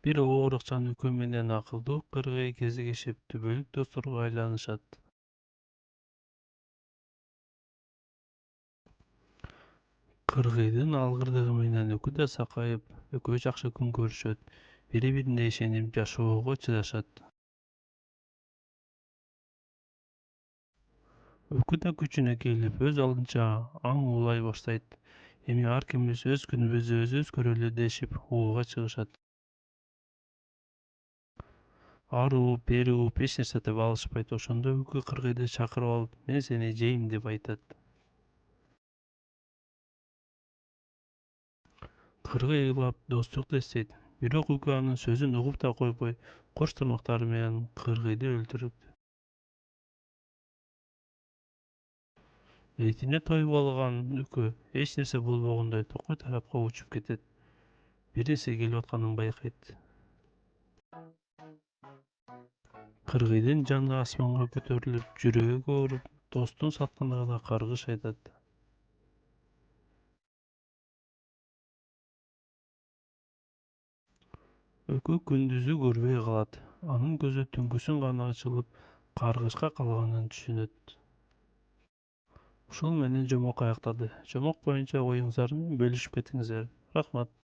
Бир оорукчан үкө менен акылдуу кыргый кезигишип, түбөлүк досторго айланышат. Кыргыйдын алгырдыгы менен үкү да сакайып, экөө жакшы күн көрүшөт, бири-бирине ишенип жашоого чыдашат. Үкү да күчүнө келип, өз алдынча аң уулай баштайт. Эми ар кимибиз өз күнүбүздү өзүбүз көрөлү дешип ууга чыгышат. Ары ууп, бери ууп эч нерсе таба алышпайт. Ошондо үкү кыргыйды чакырып алып, мен сени жейм деп айтат. Кыргый ыйлап достукту эстейт. Бирок үкү анын сөзүн угуп да койбой, кош тырмактары менен кыргыйды өлтүрөт. Этине тоюп алган үкү эч нерсе болбогондой токой тарапка учуп кетет. Бир нерсе келип атканын байкайт. Кыргыйдын жаны асманга көтөрүлүп, жүрөгү ооруп, достун саткандыгына каргыш айтат. Үкү күндүзү көрбөй калат. Анын көзү түнкүсүн гана ачылып, каргышка калганын түшүнөт. Ушул менен жомок аякталды. Жомок боюнча оюңуздарды бөлүшүп кетиңиздер. Рахмат.